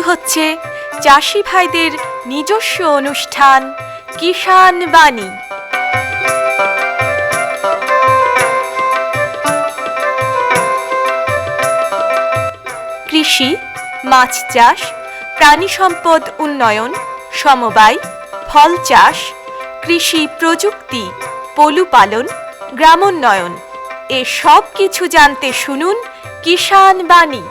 হচ্ছে চাষি ভাইদের নিজস্ব অনুষ্ঠান কিষাণ বাণী। কৃষি, মাছ চাষ, প্রাণী সম্পদ উন্নয়ন, সমবায়, ফল চাষ, কৃষি প্রযুক্তি, পশুপালন, গ্রামোন্নয়ন এ সব কিছু জানতে শুনুন কিষাণ বাণী।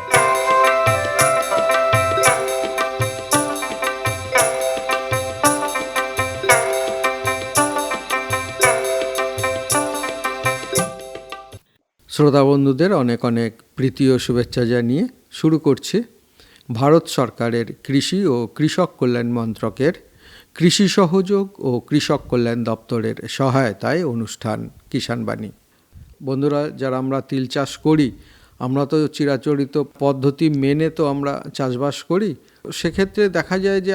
শ্রোতা বন্ধুদের অনেক অনেক প্রীতি ও শুভেচ্ছা জানিয়ে শুরু করছি ভারত সরকারের কৃষি ও কৃষক কল্যাণ মন্ত্রকের কৃষি সহযোগ ও কৃষক কল্যাণ দপ্তরের সহায়তায় অনুষ্ঠান কিষাণ বাণী। বন্ধুরা, যারা আমরা তিল চাষ করি, আমরা তো চিরাচরিত পদ্ধতি মেনে তো আমরা চাষবাস করি। সেক্ষেত্রে দেখা যায় যে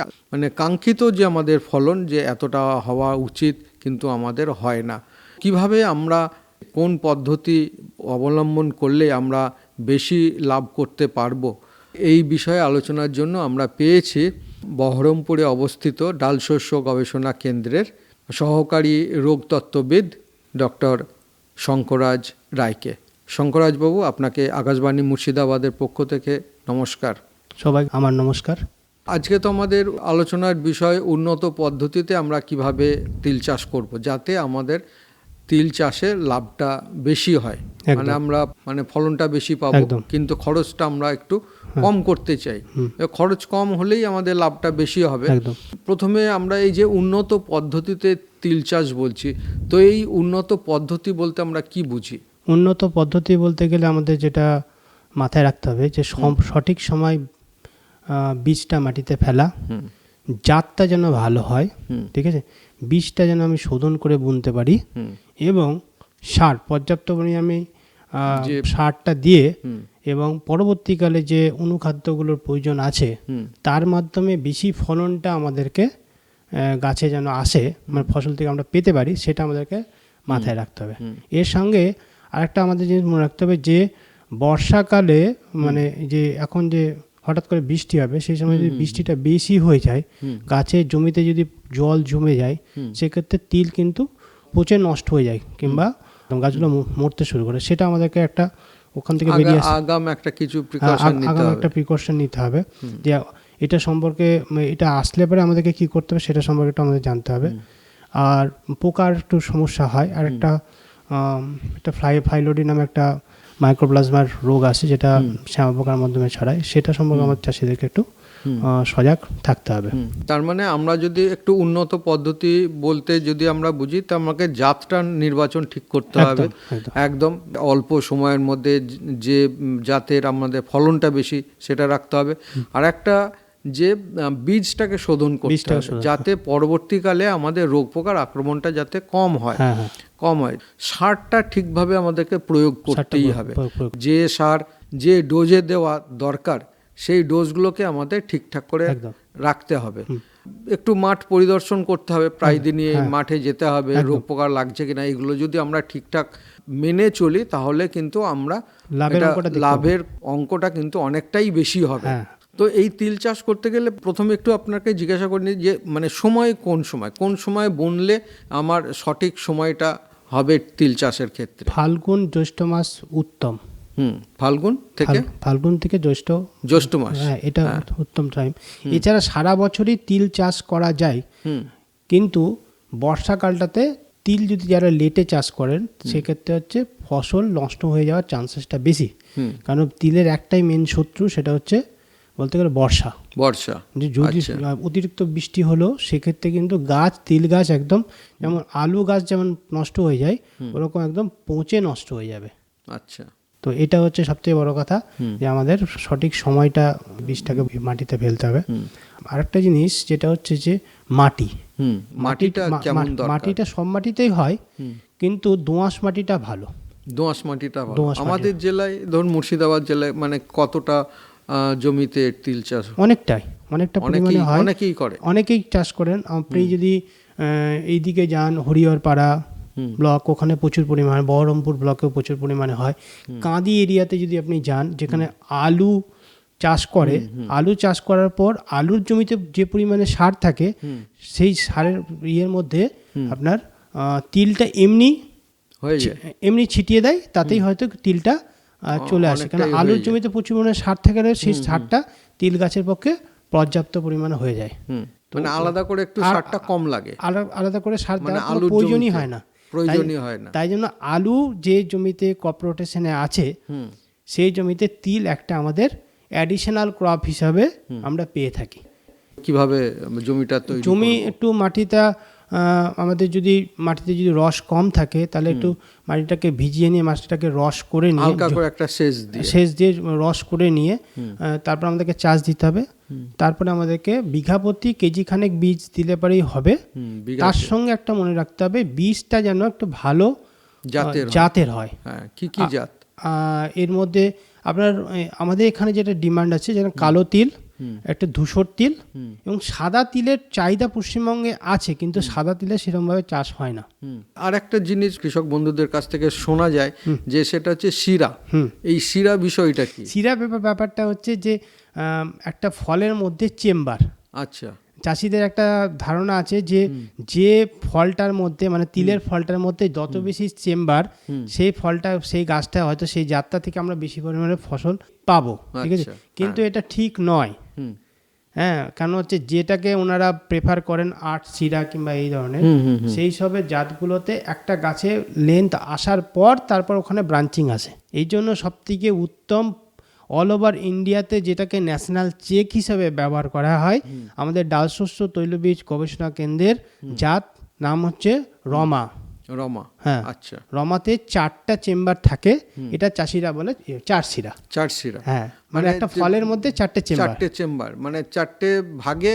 কাঙ্ক্ষিত যে আমাদের ফলন যে এতটা হওয়া উচিত, কিন্তু আমাদের হয় না। কিভাবে আমরা কোন পদ্ধতি অবলম্বন করলে আমরা বেশি লাভ করতে পারবো, এই বিষয়ে আলোচনার জন্য আমরা পেয়েছি বহরমপুরে অবস্থিত ডালশস্য গবেষণা কেন্দ্রের সহকারী রোগতত্ত্ববিদ ডক্টর শঙ্করাজ রায়কে। শঙ্করাজবাবু, আপনাকে আকাশবাণী মুর্শিদাবাদের পক্ষ থেকে নমস্কার। সবাই আমার নমস্কার। আজকে তো আমাদের আলোচনার বিষয় উন্নত পদ্ধতিতে আমরা কিভাবে তিল চাষ করব, যাতে আমাদের তিল চাষে লাভটা বেশি হয়, আমরা ফলনটা বেশি পাবো, কিন্তু খরচটা আমরা একটু কম করতে চাই। খরচ কম হলেই আমাদের লাভটা বেশি হবে। প্রথমে আমরা এই যে উন্নত পদ্ধতিতে তিল চাষ বলছি, তো এই উন্নত পদ্ধতি বলতে আমরা কি বুঝি? উন্নত পদ্ধতি বলতে গেলে আমাদের যেটা মাথায় রাখতে হবে যে সঠিক সময় বীজটা মাটিতে ফেলা, জাতটা যেন ভালো হয়, ঠিক আছে, বীজটা যেন আমি শোধন করে বুনতে পারি, এবং সার পর্যাপ্ত পরিমাণে সারটা দিয়ে, এবং পরবর্তীকালে যে অনুখাদ্যগুলোর প্রয়োজন আছে তার মাধ্যমে বেশি ফলনটা আমাদেরকে গাছে যেন আসে, ফসল থেকে আমরা পেতে পারি, সেটা আমাদেরকে মাথায় রাখতে হবে। এর সঙ্গে আরেকটা আমাদের জিনিস মনে রাখতে হবে যে বর্ষাকালে যে এখন যে হঠাৎ করে বৃষ্টি হবে, সেই সময় যদি বৃষ্টিটা বেশি হয়ে যায়, গাছের জমিতে যদি জল জমে যায়, সেক্ষেত্রে তিল কিন্তু পচে নষ্ট হয়ে যায় কিংবা গাছগুলো মরতে শুরু করে। সেটা আমাদেরকে একটা ওখান থেকে বেরিয়ে আগাম একটা প্রিকশন নিতে হবে যে এটা সম্পর্কে, এটা আসলে পরে আমাদেরকে কি করতে হবে সেটা সম্পর্কে একটু আমাদের জানতে হবে। আর পোকার একটু সমস্যা হয়, আর একটা ফাইলোডি নামে একটা মাইক্রোপ্লাজমার রোগ আছে, যেটা শ্যামা পোকার মাধ্যমে ছড়ায়, সেটা সম্পর্কে আমাদের চাষিদেরকে একটু সজাগ থাকতে হবে। তার মানে আমরা যদি একটু উন্নত পদ্ধতি বলতে যদি আমরা বুঝি, তো আমাকে জাতটা নির্বাচন ঠিক করতে হবে, একদম অল্প সময়ের মধ্যে যে জাতের আমাদের ফলনটা বেশি সেটা রাখতে হবে। আর একটা যে বীজটাকে শোধন করতে হবে, যাতে পরবর্তীকালে আমাদের রোগ পোকার আক্রমণটা যাতে কম হয়। সারটা ঠিকভাবে আমাদেরকে প্রয়োগ করতেই হবে। যে সার যে ডোজে দেওয়া দরকার, সেই ডোজগুলোকে আমাদের ঠিকঠাক করে রাখতে হবে। একটু মাঠ পরিদর্শন করতে হবে, প্রায় দিনই মাঠে যেতে হবে, রোগ পোকা লাগছে কিনা এগুলো যদি আমরা ঠিকঠাক মেনে চলি, তাহলে কিন্তু আমরা লাভের অঙ্কটা কিন্তু অনেকটাই বেশি হবে। তো এই তিল চাষ করতে গেলে প্রথমে একটু আপনাকে জিজ্ঞাসা করি যে সময় কোন সময় বুনলে আমার সঠিক সময়টা হবে তিল চাষের ক্ষেত্রে? ফাল্গুন জ্যৈষ্ঠ মাস উত্তম। ফাল্গুন থেকে জ্যৈষ্ঠ মাস, এটা উত্তম টাইম। এছাড়া সারা বছরই তিল চাষ করা যায়, কিন্তু বর্ষাকালটাতে তিল যদি যারা লেটে চাষ করেন, সেক্ষেত্রে হচ্ছে ফসল নষ্ট হয়ে যাওয়ার চান্সেসটা বেশি। কারণ তিলের একটাই মেন শত্রু, সেটা হচ্ছে বলতে গেলে বর্ষা। যদি অতিরিক্ত বৃষ্টি হলো, সেক্ষেত্রে কিন্তু তিল গাছ একদম যেমন আলু গাছ যেমন নষ্ট হয়ে যায়, ওরকম একদম পচে নষ্ট হয়ে যাবে। আচ্ছা, তো এটা হচ্ছে সবথেকে বড় কথা, যে আমাদের সঠিক সময়টা বীজটাকে মাটিতে ফেলতে হবে। আরেকটা জিনিস যেটা হচ্ছে যে মাটিটা সব মাটিতেই হয়, কিন্তু দোআঁশ মাটিটা ভালো। আমাদের জেলায়, ধরুন মুর্শিদাবাদ জেলায়, কতটা জমিতে তিল চাষ? অনেকটা পরিমাণে হয়, অনেকেই চাষ করেন। আপনি যদি এইদিকে যান, হরিহরপাড়া ব্লক, ওখানে প্রচুর পরিমাণে, বহরমপুর ব্লকেও প্রচুর পরিমাণে হয়। কাঁদি এরিয়াতে যদি আপনি যান, যেখানে আলু চাষ করে, আলু চাষ করার পর আলুর জমিতে যে পরিমাণে সার থাকে সেই সারের ইয়ের মধ্যে আপনার তিলটা এমনি ছিটিয়ে দেয়, তাতেই হয়তো তিলটা চলে আসে। কারণ আলুর জমিতে প্রচুর পরিমাণে সার থাকে, সেই সারটা তিল গাছের পক্ষে পর্যাপ্ত পরিমাণে হয়ে যায়। মানে আলাদা করে একটু সারটা কম লাগে, আলাদা করে সার দেওয়ার আলুর প্রয়োজনই হয় না। তাই জন্য আলু যে জমিতে ক্রপ রোটেশনে আছে সেই জমিতে তিল একটা আমাদের অ্যাডিশনাল ক্রপ হিসাবে আমরা পেয়ে থাকি। কিভাবে জমিটা তৈরি? জমি একটু মাটিটা আমাদের যদি মাটিতে যদি রস কম থাকে তাহলে একটু মাটিটাকে ভিজিয়ে নিয়ে মাটিটাকে রস করে নিয়ে হালকা করে একটা সেচ দিয়ে রস করে নিয়ে তারপর আমাদেরকে চাষ দিতে হবে। তারপরে আমাদেরকে বিঘা প্রতি কেজি খানেক বীজ দিলে পরেই হবে। তার সঙ্গে একটা মনে রাখতে হবে বীজটা যেন একটু ভালো জাতের হয়। কি কি জাত? এর মধ্যে আপনার আমাদের এখানে যেটা ডিমান্ড আছে, যেন কালো তিল, একটা ধূসর তিল এবং সাদা তিলের চাহিদা পশ্চিমবঙ্গে আছে, কিন্তু সাদা তিলের সেরকমভাবে চাষ হয় না। আর একটা জিনিস কৃষক বন্ধুদের কাছ থেকে শোনা যায় যে সেটা হচ্ছে শিরা। এই শিরা বিষয়টা কি? শিরা ব্যাপারটা হচ্ছে যে একটা ফলের মধ্যে চেম্বার। আচ্ছা, চাষিদের একটা ধারণা আছে যে ফলটার মধ্যে মানে তিলের ফলটার মধ্যে যত বেশি চেম্বার, সেই ফলটা সেই গাছটা হয়তো সেই জাতটা থেকে আমরা বেশি পরিমাণে ফসল পাবো, ঠিক আছে? কিন্তু এটা ঠিক নয়। হ্যাঁ, কারণ হচ্ছে যেটাকে ওনারা প্রেফার করেন আট শিরা কিংবা এই ধরনের সেই সবের জাতগুলোতে একটা গাছে লেন্থ আসার পর তারপর ওখানে ব্রাঞ্চিং আসে। এই জন্য সবথেকে উত্তম অল ওভার ইন্ডিয়াতে যেটাকে ন্যাশনাল চেক হিসাবে ব্যবহার করা হয়, আমাদের ডাল শস্য তৈলবীজ গবেষণা কেন্দ্রের জাত নাম হচ্ছে রমা। হ্যাঁ, আচ্ছা। রমাতে 4টা চেম্বার থাকে, এটা চাষিরা বলে 4 শিরা। হ্যাঁ, মানে একটা ফলের মধ্যে 4টে চেম্বার, মানে 4টে ভাগে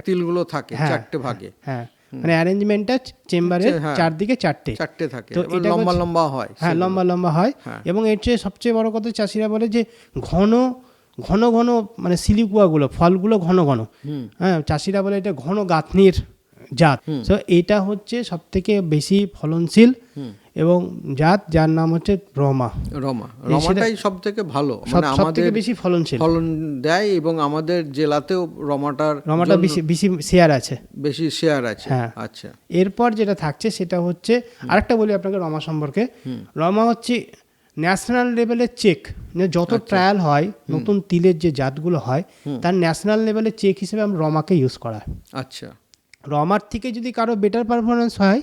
তিলগুলো থাকে, 4টে ভাগে। হ্যাঁ, মানে অ্যারেঞ্জমেন্টটা চেম্বারের চারদিকে 4টে থাকে, তো এটা লম্বা লম্বা হয়। হ্যাঁ, লম্বা লম্বা হয়। এবং এর চেয়ে সবচেয়ে বড় কথা চাষিরা বলে যে ঘন ঘন ঘন মানে সিলিকুয়াগুলো ফলগুলো ঘন ঘন। হ্যাঁ, চাষিরা বলে এটা ঘন গাঁথনির জাত। তো এটা হচ্ছে সব থেকে বেশি ফলনশীল এবং জাত, যার নাম হচ্ছে রমাটাই সব থেকে ভালো, মানে আমাদের বেশি ফলনশীল, ফলন দেয় এবং আমাদের জেলাতেও রমাটা বেশি শেয়ার আছে। হ্যাঁ, আচ্ছা। এরপর যেটা থাকছে সেটা হচ্ছে আরেকটা বলি আপনাকে রমা সম্পর্কে। রমা হচ্ছে ন্যাশনাল লেভেলের চেক, যত ট্রায়াল হয় নতুন তিলের যে জাতগুলো হয় তার ন্যাশনাল লেভেলের চেক হিসেবে আমরা রমাকে ইউজ করা। আচ্ছা, রমার থেকে যদি কারো বেটার পারফরমেন্স হয়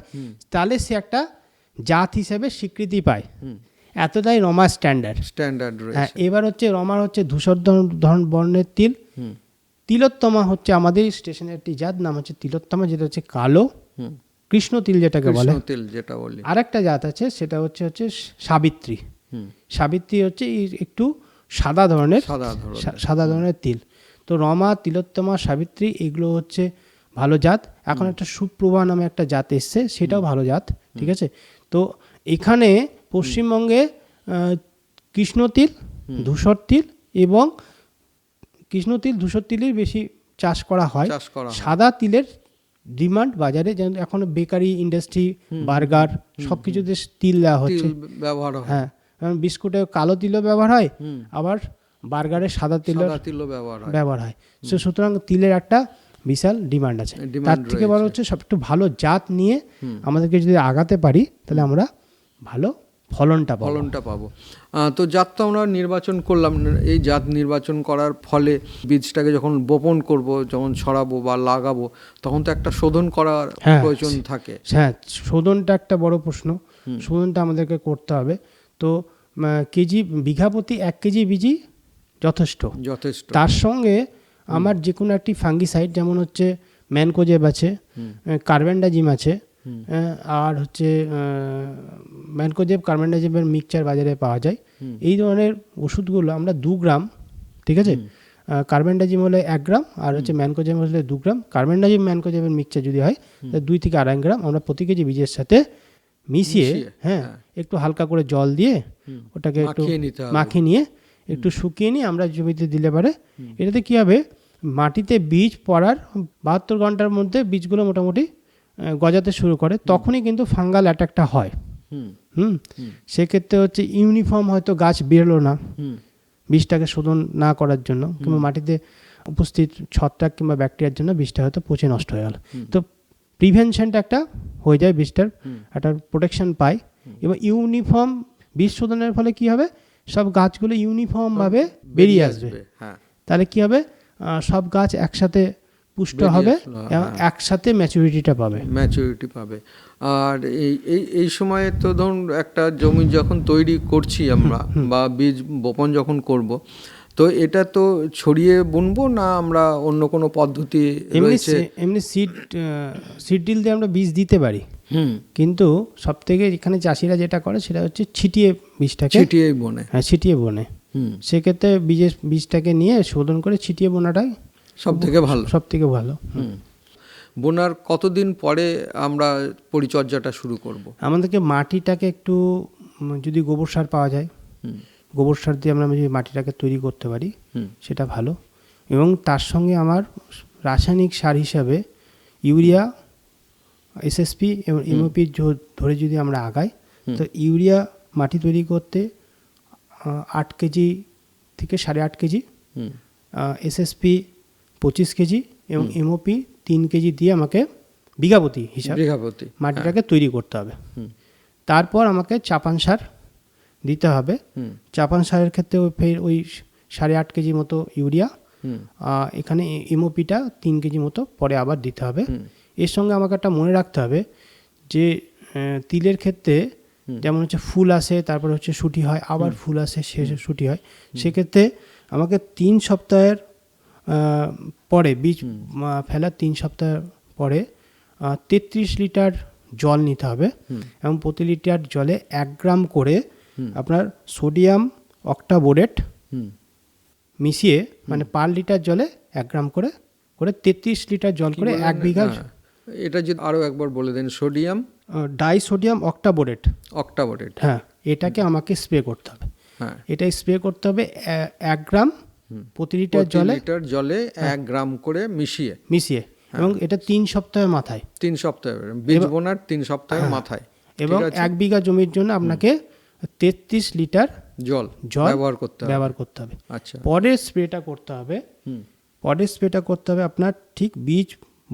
তাহলে সে একটা জাত হিসেবে স্বীকৃতি পায়, এতটাই রমা স্ট্যান্ডার্ড রয়েছে। হ্যাঁ, এবার হচ্ছে রমার হচ্ছে ধূসর ধরন বর্ণের তিল। তিলোত্তমা হচ্ছে আমাদের স্টেশনের একটি জাত, নাম হচ্ছে তিলোত্তমা, যেটা হচ্ছে কালো কৃষ্ণ তিল যেটাকে বলে। আর একটা জাত আছে সেটা হচ্ছে সাবিত্রী। সাবিত্রী হচ্ছে একটু সাদা ধরনের তিল। তো রমা, তিলোত্তমা, সাবিত্রী এগুলো হচ্ছে ভালো জাত। এখন একটা সুপ্রভা নামে একটা জাত এসছে, সেটাও ভালো জাত, ঠিক আছে? তো এখানে পশ্চিমবঙ্গে কৃষ্ণতিল, ধূসর তিল এবং কৃষ্ণতিল, ধূসর তিলের বেশি চাষ করা হয়। সাদা তিলের ডিমান্ড বাজারে, যেমন এখন বেকারি ইন্ডাস্ট্রি, বার্গার সব কিছুতে তিল দেওয়া হচ্ছে, হ্যাঁ, কারণ বিস্কুটে কালো তিলও ব্যবহার হয়, আবার বার্গারে সাদা তিলও ব্যবহার হয়। সুতরাং তিলের একটা বিশাল ডিমান্ড আছে। তার থেকে বড় হচ্ছে সব একটু ভালো জাত নিয়ে আমাদেরকে যদি আগাতে পারি তাহলে আমরা ভালো ফলনটা পাবো। তো জাত তো আমরা নির্বাচন করলাম, এই জাত নির্বাচন করার ফলে বীজটাকে যখন বপন করব, যখন ছড়াবো বা লাগাবো, তখন তো একটা শোধন করার প্রয়োজন থাকে। হ্যাঁ, শোধনটা একটা বড় প্রশ্ন। শোধনটা আমাদেরকে করতে হবে। তো বিঘা প্রতি 1 কেজি বীজই যথেষ্ট। তার সঙ্গে আমার যে কোনো একটি ফাঙ্গিসাইড, যেমন হচ্ছে ম্যানকোজেব আছে, কার্বেন্ডাজিম আছে, আর হচ্ছে ম্যানকোজেব কার্বেন্ডাজিমের মিক্সচার বাজারে পাওয়া যায়। এই ধরনের ওষুধগুলো আমরা 2 গ্রাম, ঠিক আছে, কার্বেন্ডাজিম হলে 1 গ্রাম আর হচ্ছে ম্যানকোজেব হলে 2 গ্রাম। কার্বেন্ডাজিম ম্যানকোজেবের মিক্সচার যদি হয় 2 থেকে 2.5 গ্রাম আমরা প্রতি কেজি বীজের সাথে মিশিয়ে একটু হালকা করে জল দিয়ে ওটাকে একটু মাখিয়ে নিয়ে একটু শুকিয়ে নিয়ে আমরা জমিতে দিলে পারে। এটাতে কী হবে, মাটিতে বীজ পড়ার 72 ঘন্টার মধ্যে বীজগুলো মোটামুটি গজাতে শুরু করে, তখনই কিন্তু ফাঙ্গাল অ্যাটাকটা হয়। সেক্ষেত্রে হচ্ছে ইউনিফর্ম হয়তো গাছ বেরোলো না, বীজটাকে শোধন না করার জন্য কিংবা মাটিতে উপস্থিত ছত্রাক কিংবা ব্যাকটেরিয়ার জন্য বীজটা হয়তো পচে নষ্ট হয়ে গেল। তো প্রিভেনশনটা একটা হয়ে যায়, বীজটার একটা প্রোটেকশন পায়। এবং ইউনিফর্ম বীজ শোধনের ফলে কি হবে, সব গাছগুলো ইউনিফর্মভাবে বেরিয়ে আসবে। হ্যাঁ, তাহলে কি হবে, সব গাছ একসাথে পুষ্ট হবে এবং একসাথে ম্যাচুরিটি পাবে। আর এই সময়ে তো ধরুন একটা জমি যখন তৈরি করছি আমরা বা বীজ বপন যখন করব, তো এটা তো ছড়িয়ে বুনবো না আমরা অন্য কোনো পদ্ধতি রয়েছে? এমনি সিড ড্রিল দিয়ে আমরা বীজ দিতে পারি, কিন্তু সব থেকে এখানে চাষিরা যেটা করে সেটা হচ্ছে ছিটিয়ে বীজটাকে ছিটিয়ে বোনে। সেক্ষেত্রে বীজটাকে নিয়ে শোধন করে ছিটিয়ে বোনাটাই সব থেকে ভালো। বোনার কতদিন পরে আমরা পরিচর্যাটা শুরু করব? আমাদেরকে মাটিটাকে একটু, যদি গোবর সার পাওয়া যায়, গোবর সার দিয়ে আমরা যদি মাটিটাকে তৈরি করতে পারি সেটা ভালো। এবং তার সঙ্গে আমার রাসায়নিক সার হিসাবে ইউরিয়া, এসএসপি এবং এমওপি ধরে যদি আমরা আগাই, তো ইউরিয়া মাটি তৈরি করতে 8 কেজি থেকে 8.5 কেজি, এসএসপি 25 কেজি এবং এমওপি 3 কেজি দিয়ে আমাকে বিঘাপতি হিসাবে মাটিটাকে তৈরি করতে হবে। তারপর আমাকে চাপান সার দিতে হবে। চাপান সারের ক্ষেত্রে ফের ওই 8.5 কেজি মতো ইউরিয়া, এখানে এমওপিটা 3 কেজি মতো পরে আবার দিতে হবে। এর সঙ্গে আমাকে একটা মনে রাখতে হবে যে তিলের ক্ষেত্রে যেমন হচ্ছে ফুল আসে, তারপর হচ্ছে শুটি হয়, আবার ফুল আসে, শেষে শুটি হয়। সেক্ষেত্রে আমাকে 3 সপ্তাহের পরে, বীজ ফেলার 3 সপ্তাহ পরে 33 লিটার জল নিতে হবে এবং প্রতি লিটার জলে 1 গ্রাম করে আপনার সোডিয়াম অক্টাবোরেট মিশিয়ে, মানে পার লিটার জলে 1 গ্রাম করে 33 লিটার জল করে 1 বিঘা। এটা যদি আরো একবার বলে দেন। সোডিয়াম ডাইসোডিয়াম অক্টাবোরেট, হ্যাঁ, এটাকে আমাকে স্প্রে করতে হবে। এটা স্প্রে করতে হবে 1 গ্রাম প্রতি লিটার জলে 1 গ্রাম করে মিশিয়ে এবং এটা 3 সপ্তাহের মাথায়, 3 সপ্তাহ বীজ বোনার 3 সপ্তাহের মাথায়। এবং 1 বিঘা জমির জন্য আপনাকে 33 লিটার জল ব্যবহার করতে হবে। আচ্ছা, পরের স্প্রেটা করতে হবে আপনার ঠিক বীজ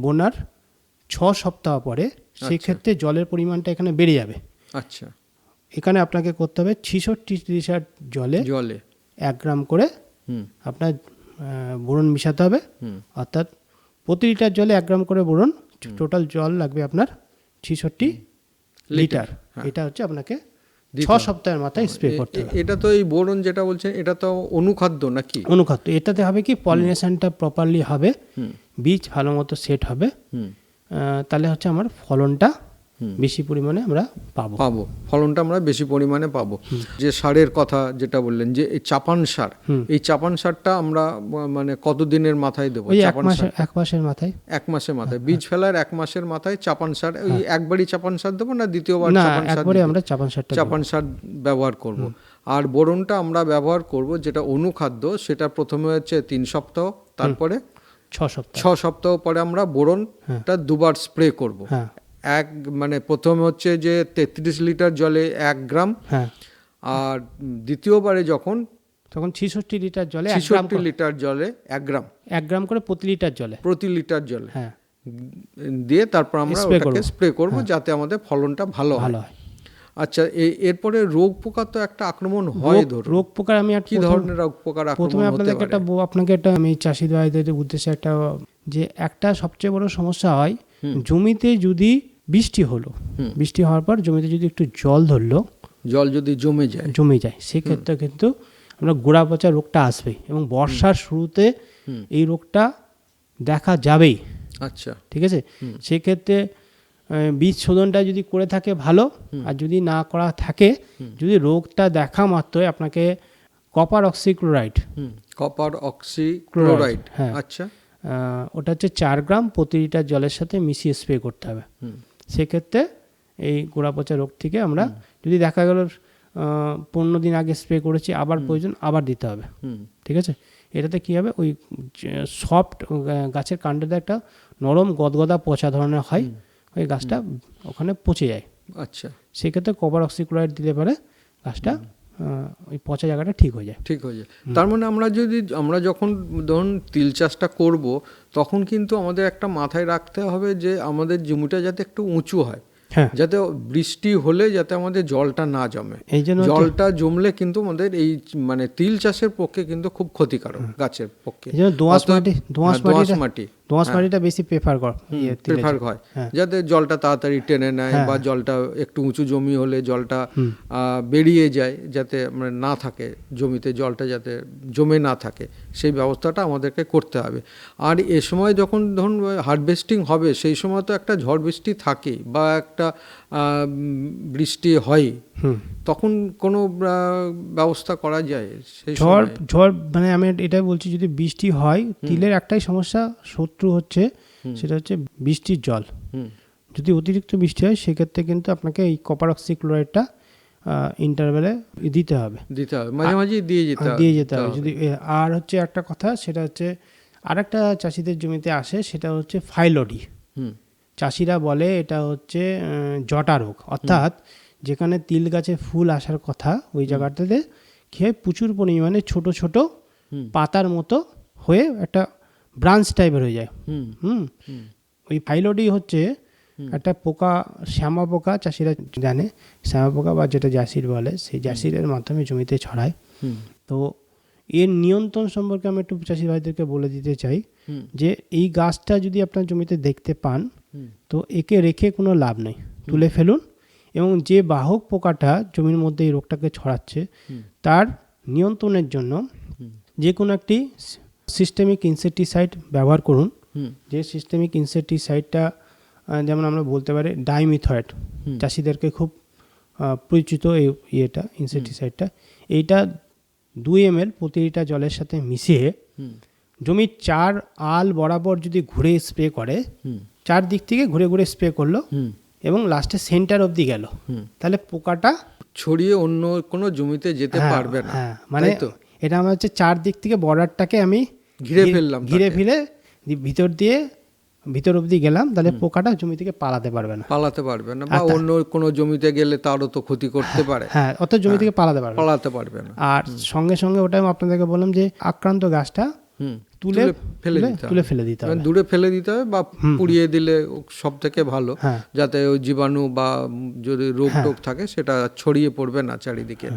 বোনার 6 সপ্তাহ পরে। সেক্ষেত্রে জলের পরিমাণটা এখানে বেড়ে যাবে। আচ্ছা, এখানে আপনাকে করতে হবে 66 লিটার জলে 1 গ্রাম করে আপনার বোরন মিশাতে হবে। অর্থাৎ প্রতি লিটার জলে 1 গ্রাম করে বোরন, টোটাল জল লাগবে আপনার 66 লিটার। এটা হচ্ছে আপনাকে 6 সপ্তাহের মাথায় স্প্রে করতে হবে। এটা তো এই বোরন যেটা বলছেন, এটা তো অনুখাদ্য নাকি? অনুখাদ্য। এটাতে হবে কি, পলিনেশনটা প্রপারলি হবে, বীজ ভালো মতো সেট হবে, তাহলে হচ্ছে আমার ফলনটা বেশি পরিমাণে আমরা পাবো। ফলনটা আমরা বেশি পরিমাণে পাবো। যে সারের কথা যেটা বললেন, যে এই চাপান সার, এই চাপান সারটা আমরা মানে কতদিনের মাথায় দেবো? 1 মাসের মাথায়। 1 মাসের মাথায় বীজ ফেলার 1 মাসের মাথায় চাপান সার। ওই একবারই চাপান সার দেবো না দ্বিতীয়বার? একবারে আমরা চাপান সার ব্যবহার করব। আর বোরনটা আমরা ব্যবহার করব যেটা অনুখাদ্য, সেটা প্রথমে হচ্ছে 3 সপ্তাহ, তারপরে 6 সপ্তাহ পরে আমরা বোরনটা 2বার স্প্রে করব। মানে প্রথমে হচ্ছে যে 33 লিটার জলে 1 গ্রাম, আর দ্বিতীয়বারে তখন 66 লিটার জলে 66 লিটার জলে 1 গ্রাম করে প্রতি লিটার জলে দিয়ে তারপর আমরা ওটাকে স্প্রে করব যাতে আমাদের ফলনটা ভালো হয়। আচ্ছা, এরপরে রোগ পোকা তো একটা আক্রমণ হয়। রোগ পোকার আমি কি ধরনের রোগ পোকার আক্রমণ হতে পারে? আপনাকে আমি চাষি ভাইদের উদ্দেশ্যে একটা সবচেয়ে বড় সমস্যা হয়, জমিতে যদি বৃষ্টি হওয়ার পর জমিতে যদি একটু জল যদি জমে যায়, সেক্ষেত্রে কিন্তু আমরা গোড়া পচা রোগটা আসবেই এবং বর্ষার শুরুতে এই রোগটা দেখা যাবেই। আচ্ছা, ঠিক আছে। সেক্ষেত্রে বীজ শোধনটা যদি করে থাকে ভালো, আর যদি না করা থাকে, যদি রোগটা দেখা মাত্রই আপনাকে কপার অক্সিক্লোরাইড, আচ্ছা, ওটা হচ্ছে 4 গ্রাম প্রতি লিটার জলের সাথে মিশিয়ে স্প্রে করতে হবে। সেক্ষেত্রে এই গোড়া পচা রোগ থেকে আমরা, যদি দেখা গেল 15 দিন আগে স্প্রে করেছি, আবার প্রয়োজন আবার দিতে হবে। ঠিক আছে। এটাতে কী হবে, ওই সফট গাছের কাণ্ডটা একটা নরম গদগদা পচা ধরনের হয়, ওই গাছটা ওখানে পচে যায়। আচ্ছা, সেক্ষেত্রে কপার অক্সিক্লোরাইড দিলে পরে গাছটা ওই পচা জায়গাটা ঠিক হয়ে যায়। ঠিক হয়ে যায়। তার মানে আমরা যখন ধরুন তিল চাষটা করব, তখন কিন্তু আমাদের একটা মাথায় রাখতে হবে যে আমাদের জমিটা যাতে একটু উঁচু হয়, হ্যাঁ, যাতে বৃষ্টি হলে যাতে আমাদের জলটা না জমে। এই জন্য জলটা জমলে কিন্তু আমাদের এই মানে তিল চাষের পক্ষে কিন্তু খুব ক্ষতিকারক গাছের পক্ষে। এই জন্য দোআঁশ মাটি মাটিটা বেশি প্রেফার প্রেফার হয়, যাতে জলটা তাড়াতাড়ি টেনে নেয়, বা জলটা একটু উঁচু জমি হলে জলটা বেরিয়ে যায়, যাতে মানে না থাকে জমিতে, জলটা যাতে জমে না থাকে, সেই ব্যবস্থাটা আমাদেরকে করতে হবে। আর এ সময় যখন ধরুন হারভেস্টিং হবে, সেই সময় তো একটা ঝড় বৃষ্টি থাকেই, বা একটা বৃষ্টি হয়, তখন কোনো ব্যবস্থা করা যায় সেই ঝড় মানে আমি এটাই বলছি, যদি বৃষ্টি হয় তিলের একটাই সমস্যা, শত্রু হচ্ছে সেটা হচ্ছে বৃষ্টির জল। যদি অতিরিক্ত বৃষ্টি হয় সেক্ষেত্রে কিন্তু আপনাকে এই কপার অক্সিক্লোরাইডটা ইন্টারভ্যালে দিতে হবে, মাঝে মাঝে দিয়ে যেতে হবে যদি। আর হচ্ছে একটা কথা, সেটা হচ্ছে আরেকটা চাষিদের জমিতে আসে, সেটা হচ্ছে ফাইলোডি। চাষিরা বলে এটা হচ্ছে জটা রোগ, অর্থাৎ যেখানে তিল গাছে ফুল আসার কথা ওই জায়গাটাতে খেয়ে প্রচুর পরিমাণে ছোট ছোট পাতার মতো হয়ে একটা ব্রাঞ্চ টাইপের হয়ে যায়। ওই ফাইলোডি হচ্ছে একটা পোকা, শ্যামা পোকা, চাষিরা জানে শ্যামা পোকা বা যেটা জাসির বলে, সেই জাসিরের মাধ্যমে জমিতে ছড়ায়। তো এর নিয়ন্ত্রণ সম্পর্কে আমি একটু চাষি ভাইদেরকে বলে দিতে চাই যে এই গাছটা যদি আপনার জমিতে দেখতে পান, তো একে রেখে কোনো লাভ নেই, তুলে ফেলুন। এবং যে বাহক পোকাটা জমির মধ্যে এই রোগটাকে ছড়াচ্ছে, তার নিয়ন্ত্রণের জন্য যে কোনো একটি সিস্টেমিক ইনসেকটিসাইড ব্যবহার করুন। যে সিস্টেমিক ইনসেকটিসাইডটা যেমন আমরা বলতে পারি ডাইমিথয়েড, চাষিদেরকে খুব পরিচিত এই ইনসেকটিসাইডটা। এইটা 2 ml প্রতি লিটার জলের সাথে মিশিয়ে জমির 4 আল বরাবর যদি ঘুরে স্প্রে করে, 4 দিক থেকে ঘুরে ঘুরে স্প্রে করলো এবং লাস্টে সেন্টার অবধি গেল, তাহলে পোকাটা ছড়িয়ে অন্য কোনো জমিতে যেতে পারবে না। মানে এটা আমার হচ্ছে 4 দিক থেকে বর্ডারটাকে আমি ঘিরে ফেলে ভিতর অবধি গেলাম, তাহলে পোকাটা জমি থেকে পালাতে পারবে না, বা অন্য কোনো জমিতে গেলে তারও তো ক্ষতি করতে পারে। অত জমি থেকে পালাতে পারবে না। আর সঙ্গে সঙ্গে ওটাই আপনাদেরকে বললাম যে আক্রান্ত গাছটা তুলে ফেলে দিতে হবে, দূরে ফেলে দিতে হবে, বা পুড়িয়ে দিলে সব থেকে ভালো, যাতে ওই জীবাণু বা যদি রোগ টোগ থাকে সেটা ছড়িয়ে পড়বে না চারিদিকে।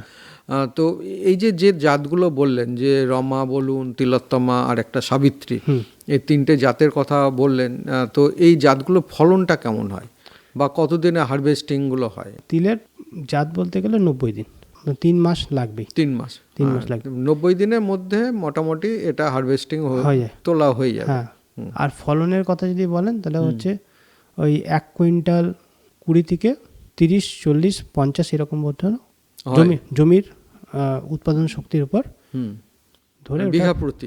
তো এই যে জাতগুলো বললেন, যে রমা বলুন, তিলোত্তমা আর একটা সাবিত্রী, এই 3টে জাতের কথা বললেন, তো এই জাতগুলো ফলনটা কেমন হয়, বা কতদিনে হারভেস্টিং গুলো হয়? তিলের জাত বলতে গেলে 90 দিন, 3 মাস লাগবে। 3 মাস লাগবে। 90 দিনের মধ্যে মোটামুটি এটা হারভেস্টিং তোলা হয়ে যাবে। আর ফলনের কথা যদি বলেন, তাহলে হচ্ছে ওই 1 কুইন্টাল 20 থেকে 30, 40, 50 এরকম মধ্যে জমির উৎপাদন শক্তির উপর ধরে বিঘা প্রতি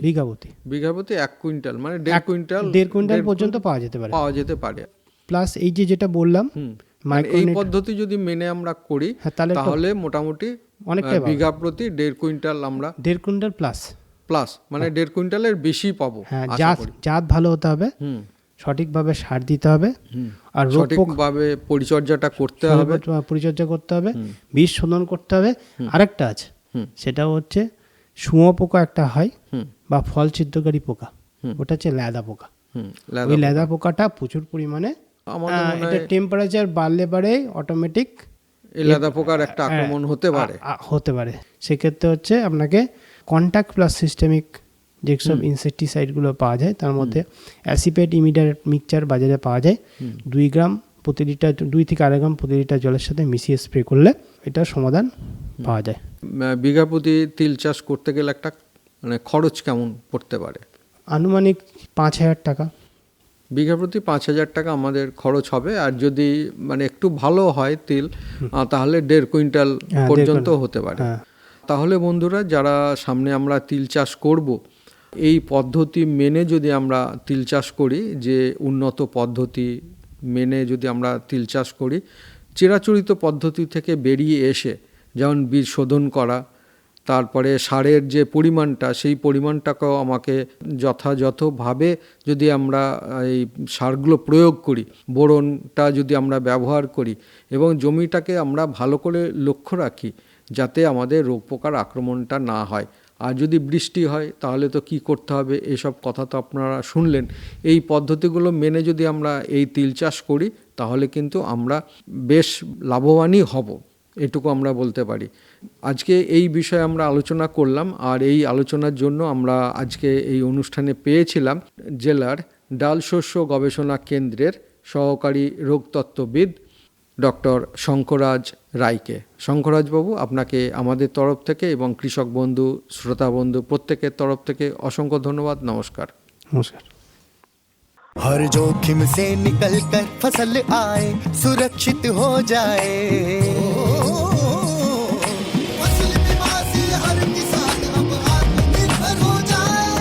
1 কুইন্টাল, মানে 1.5 কুইন্টাল পর্যন্ত পাওয়া যেতে পারে। প্লাস এই যেটা বললাম, এই পদ্ধতি যদি মেনে আমরা করি, তাহলে মোটামুটি অনেকটাই বিঘা প্রতি 1.5 কুইন্টাল, আমরা 1.5 কুইন্টাল প্লাস মানে 1.5 কুইন্টালের বেশি পাবো। জাত ভালো হতে হবে, সঠিকভাবে সার দিতে হবে, আর সঠিকভাবে পরিচর্যা করতে হবে, বীজ শোধন করতে হবে। আরেকটা আছে, সেটা হচ্ছে শুঁয়ো পোকা একটা হয়, বা ফল ছিদ্রকারী পোকা, ওটা হচ্ছে ল্যাদা পোকা। ওই ল্যাদা পোকাটা প্রচুর পরিমাণে, এটা টেম্পারেচার বাড়লে অটোমেটিক এই ল্যাদা পোকার একটা আক্রমণ হতে পারে। সেক্ষেত্রে হচ্ছে আপনাকে কন্ট্যাক্ট প্লাস সিস্টেমিক যেসব ইনসেকটিসাইডগুলো পাওয়া যায়, তার মধ্যে অ্যাসিপেট ইমিডিয়েট মিক্সচার বাজারে পাওয়া যায়, 2 গ্রাম প্রতি লিটার, 2 থেকে 2.5 গ্রাম প্রতি লিটার জলের সাথে মিশিয়ে স্প্রে করলে এটার সমাধান পাওয়া যায়। বিঘা প্রতি তিল চাষ করতে গেলে একটা মানে খরচ কেমন পড়তে পারে? আনুমানিক 5,000 টাকা। বিঘা প্রতি 5,000 টাকা আমাদের খরচ হবে। আর যদি মানে একটু ভালো হয় তিল, তাহলে 1.5 কুইন্টাল পর্যন্ত হতে পারে। তাহলে বন্ধুরা, যারা সামনে আমরা তিল চাষ করব, এই পদ্ধতি মেনে যদি আমরা তিল চাষ করি, যে উন্নত পদ্ধতি মেনে যদি আমরা তিল চাষ করি, চিরাচরিত পদ্ধতি থেকে বেরিয়ে এসে, যেমন বীজ শোধন করা, তারপরে সারের যে পরিমাণটা, সেই পরিমাণটাকেও আমাকে যথাযথভাবে যদি আমরা এই সারগুলো প্রয়োগ করি, বোরনটা যদি আমরা ব্যবহার করি এবং জমিটাকে আমরা ভালো করে লক্ষ্য রাখি, যাতে আমাদের রোগ পোকার আক্রমণটা না হয়। আর যদি বৃষ্টি হয় তাহলে তো কি করতে হবে, এসব কথা তো আপনারা শুনলেন। এই পদ্ধতিগুলো মেনে যদি আমরা এই তিল চাষ করি তাহলে কিন্তু আমরা বেশ লাভবানই হব, এটুকু আমরা বলতে পারি। আজকে এই বিষয়ে আমরা আলোচনা করলাম, আর এই আলোচনার জন্য আমরা আজকে এই অনুষ্ঠানে পেয়েছিলাম জেলার ডাল শস্য গবেষণা কেন্দ্রের সহকারী রোগতত্ত্ববিদ ডক্টর শঙ্করাজ রায়কে। শঙ্করাজবাবু, আপনাকে আমাদের তরফ থেকে এবং কৃষক বন্ধু, শ্রোতা বন্ধু প্রত্যেকের তরফ থেকে অসংখ্য ধন্যবাদ। নমস্কার। নমস্কার। हर जोखिम से निकल कर फसल आए, सुरक्षित हो जाए। फसल बीमा से हर किसान अब आत्मनिर्भर हो जाए।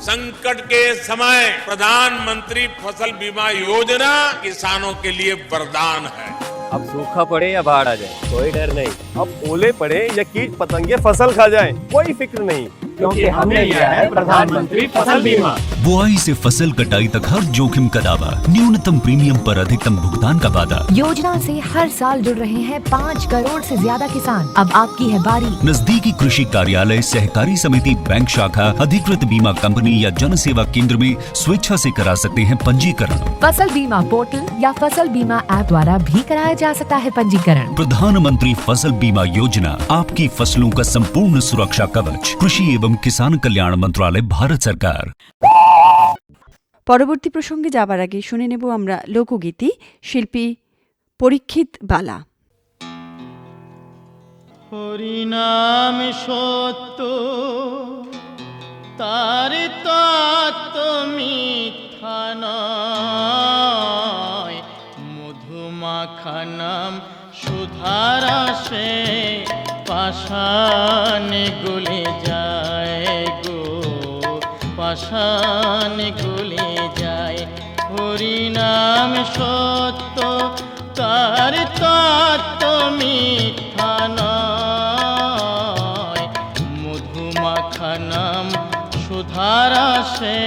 संकट के समय प्रधानमंत्री फसल बीमा योजना किसानों के लिए वरदान है। अब सूखा पड़े या बाढ़ आ जाए कोई डर नहीं, अब ओले पड़े या कीट पतंगे फसल खा जाए कोई फिक्र नहीं, क्योंकि हमने लिया है प्रधानमंत्री फसल बीमा। बुआई से फसल कटाई तक हर जोखिम का दावा, न्यूनतम प्रीमियम पर अधिकतम भुगतान का वादा। योजना से हर साल जुड़ रहे हैं 5 करोड़ से ज्यादा किसान। अब आपकी है बारी। नजदीकी कृषि कार्यालय, सहकारी समिति, बैंक शाखा, अधिकृत बीमा कंपनी या जन सेवा केंद्र में स्वेच्छा से करा सकते हैं पंजीकरण। फसल बीमा पोर्टल या फसल बीमा ऐप द्वारा भी कराया जा सकता है पंजीकरण। प्रधानमंत्री फसल बीमा योजना, आपकी फसलों का संपूर्ण सुरक्षा कवच। कृषि एवं किसान कल्याण मंत्रालय, भारत सरकार। পরবর্তী প্রসঙ্গে যাবার আগে শুনে নেব আমরা লোকগীতি, শিল্পী পরীক্ষিত বালা। হরিনাম সত্য, তার তত্ত্ব মিথ্যা নয়, মধুমাখা নাম সুধার আসে, পাষাণ গলে যায় গো, পাষাণ গলে যায়। হরিনাম সত্য, তার তত্ত্ব মিথ্যা নয়, মধুমাখা নাম সুধার আসে,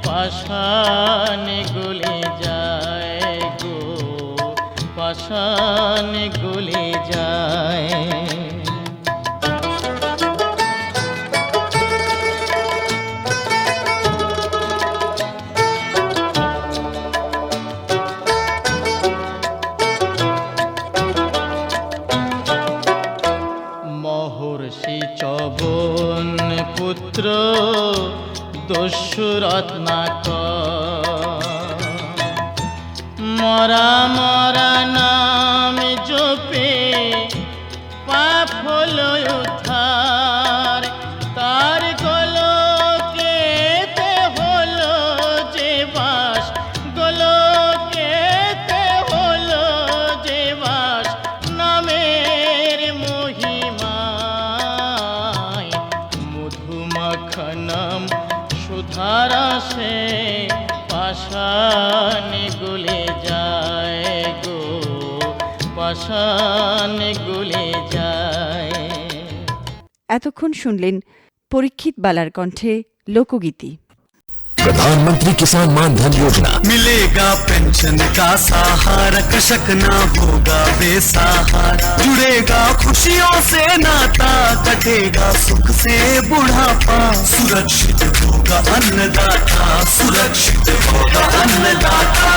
পাষাণ গলে যায় গো, পাষাণ গলে যায়। মহর্ষি চবন পুত্র দস্যুরত্নাকর, মরা মরা নাম জপে পাপ হলো উদ্ধার, তার গোলকেতে হলো যে বাস, গোলকেতে হলো যে বাস, নামের মহিমায় মধুমাখা নাম সুধার আসে, পাষাণ গলে যায় গো, পাষাণ গলে যায়। এতক্ষণ শুনলেন পরীক্ষিত বালার কণ্ঠে লোকগীতি। प्रधानमंत्री किसान मान धन योजना, मिलेगा पेंशन का सहारा, कृषक ना होगा बेसहारा, जुड़ेगा खुशियों से नाता, कटेगा सुख से बुढ़ापा, सुरक्षित होगा अन्नदाता, सुरक्षित होगा अन्नदाता।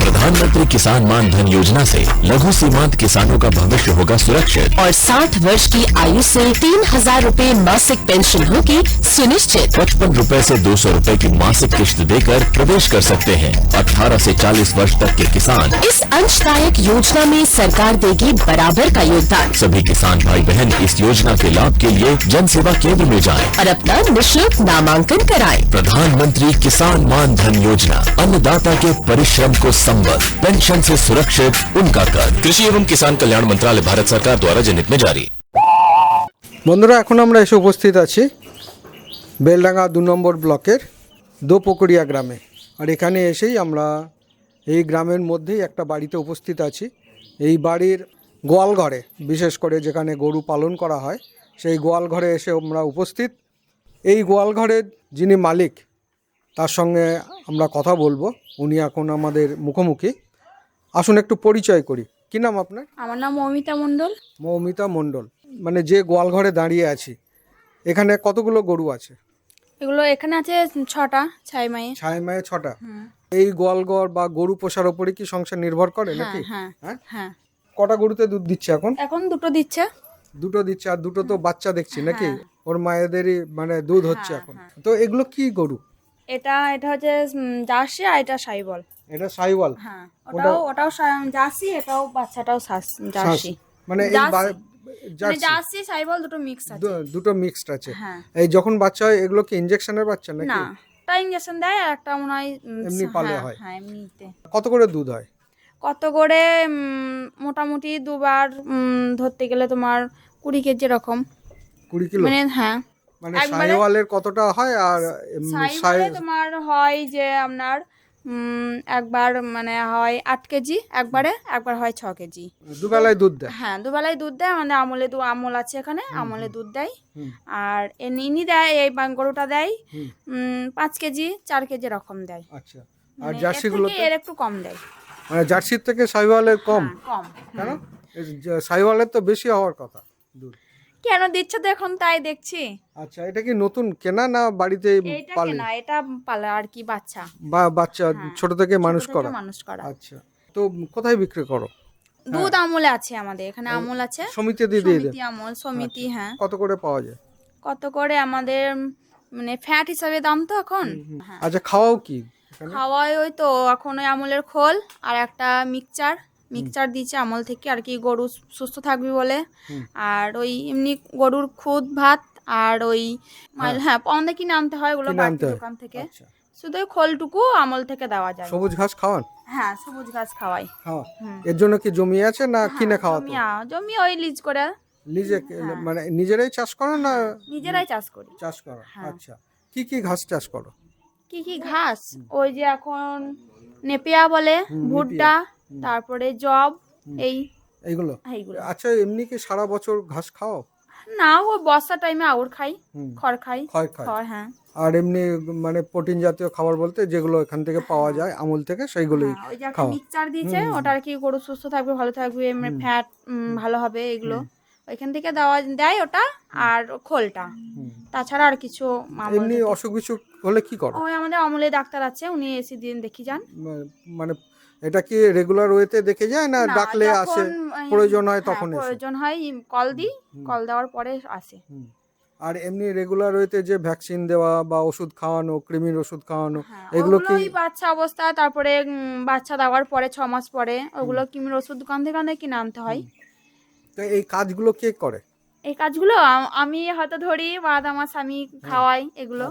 प्रधानमंत्री किसान मान धन योजना से लघु सीमांत किसानों का भविष्य होगा सुरक्षित और 60 वर्ष की आयु से 3000 रूपए मासिक पेंशन होगी सुनिश्चित। 55 रुपए से 200 रुपए की मासिक किश्त देकर प्रवेश कर सकते हैं 18 से 40 वर्ष तक के किसान। इस अंशदायक योजना में सरकार देगी बराबर का योगदान। सभी किसान भाई बहन इस योजना के लाभ के लिए जन सेवा केंद्र में जाएं और अपना निःशुल्क नामांकन कराएं। प्रधानमंत्री किसान मान धन योजना, अन्नदाता के परिश्रम को संबल, पेंशन से सुरक्षित उनका कर। कृषि एवं किसान कल्याण मंत्रालय, भारत सरकार द्वारा जनहित में जारी। বন্ধুরা, এখন আমরা এসে উপস্থিত আছি বেলডাঙ্গা 2 নম্বর ব্লকের দোপুকুরিয়া গ্রামে। আর এখানে এসেই আমরা এই গ্রামের মধ্যেই একটা বাড়িতে উপস্থিত আছি। এই বাড়ির গোয়াল ঘরে, বিশেষ করে যেখানে গরু পালন করা হয় সেই গোয়াল ঘরে এসে আমরা উপস্থিত। এই গোয়াল ঘরের যিনি মালিক তার সঙ্গে আমরা কথা বলবো, উনি এখন আমাদের মুখোমুখি। আসুন একটু পরিচয় করি। কি নাম আপনার? আমার নাম মৌমিতা মণ্ডল। মৌমিতা মণ্ডল। মানে যে গোয়াল ঘরে দাঁড়িয়ে আছি, এখানে কতগুলো গরু আছে? এগুলো এখানে আছে 6টা ছাইমায়ে। ছাইমায়ে 6টা। এই গোয়াল ঘর বা গরু পোষার উপরে কি সংসার নির্ভর করে নাকি? হ্যাঁ হ্যাঁ। হ্যাঁ। কটা গরুতে দুধ দিচ্ছে এখন? এখন 2টো দিচ্ছে। 2টো দিচ্ছে, আর 2টো তো বাচ্চা দেখছি নাকি? ওর মায়েদেরই মানে দুধ হচ্ছে এখন। তো এগুলো কি গরু? এটা হচ্ছে জার্সি, আর এটা সাইবল। এটা সাইওয়াল। হ্যাঁ, ওটাও জার্সি, এটাও বাচ্চাটাও জার্সি। মানে এই জার্সি সাইবল দুটো মিক্স আছে। দুটো মিক্সড আছে। হ্যাঁ। এই যখন বাচ্চা হয় এগুলো কি ইনজেকশনের বাচ্চা নাকি? না, একটা ইনজেকশন দেয় আর একটা মনে হয় এমনি পালে হয়। হ্যাঁ, এমনিতে। কত করে দুধ হয়? কত করে মোটামুটি দুবার ধরতে গেলে তোমার 20 কেজি এরকম। 20 কিলো? মানে হ্যাঁ, মানে সাইওয়ালের কতটা হয় আর সাইওয়ালে তোমার হয় যে আপনার একবার মানে হয় 8 কেজি একবার হয় 6 কেজি। দুবেলায় দুধ দেয়? হ্যাঁ, দুবেলায় দুধ দেয়। মানে আমল আছে এখানে, আমলে দুধ দেয়। আর ইনি দেয়, এই গরুটা দেয় 5 কেজি 4 কেজি এরকম দেয়। আচ্ছা। আর জার্সিগুলোতে এর একটু কম দেয়। মানে জার্সির থেকে সাইওয়ালের কম? কম। কেন? সাইওয়ালের তো বেশি হওয়ার কথা দুধ। কেন দিচ্ছে তো এখন তাই দেখছি। আচ্ছা, এটা কি নতুন কেনা না বাড়িতে পালে? না, এটা পালে আর কি, বাচ্চা বা বাচ্চা ছোট থেকে মানুষ করা? আচ্ছা। তো কোথায় বিক্রি করো? দুধ আমলে আছে আমাদের এখানে, আমল আছে। সমিতি দিয়ে দেয়? সমিতি আমল, সমিতি। হ্যাঁ। কত করে পাওয়া যায়? কত করে আমাদের মানে ফ্যাট হিসাবে দাম তো এখন। আচ্ছা, খাওয়াও কি? খাওয়াই ওই তো এখন ওই আমলের খোল আর একটা মিক্সচার দিচ্ছে আমল থেকে আর কি, গরু সুস্থ থাকবে বলে। আর ওই এমনি গরুর খুদ ভাত আর ওই আমাদের কিনে আনতে হয় ওগুলো দোকান থেকে। শুধু ওই খোলটুকু আমল থেকে দেওয়া যায়। সবুজ ঘাস খাওয়ান? হ্যাঁ, সবুজ ঘাস খাওয়াই। এর জন্য কি জমি আছে না কিনে খাওয়া? জমি ওই লিজ করে। লিজে? মানে নিজেরাই চাষ করো না? নিজেরাই চাষ করি। চাষ করো। আচ্ছা। কি কি ঘাস চাষ করো? কি ঘাস? ওই যে এখন নেপিয়া বলে, ভুট্টা, তারপরে জব, এইগুলো। আচ্ছা, এমনি কি সারা বছর ঘাস খাও? না, ওই বর্ষা টাইমে আউর খাই, খড় খাই। হ্যাঁ। আর এমনি মানে প্রোটিন জাতীয় খাবার বলতে যেগুলো এখান থেকে পাওয়া যায় আমল থেকে, সেইগুলোই ওই যে একটা মিক্সচার দিয়েছে, ওটা আর কি গরু সুস্থ থাকবে, ভালো থাকবে, ফ্যাট ভালো হবে, এগুলো ওইখান থেকে দেয় ওটা। আর খোলটা, তাছাড়া আর কিছু। এমনি অসুখ বিসুখ হলে কি করো? ওই আমাদের আমলে ডাক্তার আছে, উনি এসে দিন দেখি যান। মানে এটা কি রেগুলার ওয়েতে দেখে যায় না ডাকলে আসে? প্রয়োজন হয় তখন এসে? প্রয়োজন হয় কল দিই, কল দেওয়ার পরে আসে। আর এমনি রেগুলার ওয়েতে যে ভ্যাকসিন দেওয়া বা ওষুধ খাওয়ানো, কৃমির ওষুধ খাওয়ানো, এগুলো কি? বাচ্চা অবস্থা, তারপরে বাচ্চা দেওয়ার পরে 6 মাস পরে ওগুলো কৃমির ওষুধ দোকান থেকে কিনে আনতে হয়। তো এই কাজগুলো কে করে? এই কাজগুলো আমি হয়তো ধরি, বা আমার স্বামী খাওয়াই এগুলো।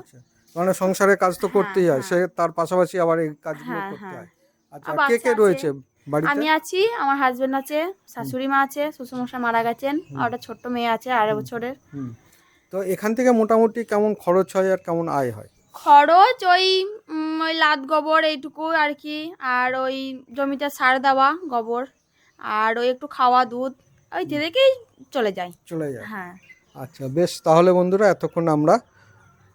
মানে সংসারের কাজ তো করতেই হয়, সে তার পাশাপাশি আবার এই কাজগুলো করতে হয়। আচ্ছা, কে কে রয়েছে বাড়িতে? আমি আছি, আমার হাজবেন্ড আছে, শাশুড়ি মা আছে, শ্বশুরমশাই মারা গেছেন, আর একটা ছোট্ট মেয়ে আছে 2.5 বছরের। তো এখান থেকে মোটামুটি কেমন খরচ হয় আর কেমন আয় হয়? খরচ ওই লাদ গোবর এইটুকু আর কি, আর ওই জমিতে সার দেওয়া গোবর, আর ওই একটু খাওয়া দুধ, ওই যেদিকেই চলে যায়। হ্যাঁ। আচ্ছা, বেশ। তাহলে বন্ধুরা, এতক্ষণ আমরা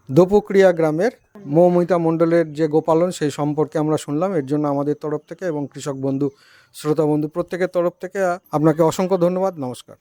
দোপক্রিয়া গ্রামের মৌমিতা মণ্ডলের যে গোপালন সেই সম্পর্কে আমরা শুনলাম। এর জন্য আমাদের তরফ থেকে এবং কৃষক বন্ধু, শ্রোতা বন্ধু প্রত্যেকের তরফ থেকে আপনাকে অসংখ্য ধন্যবাদ। নমস্কার।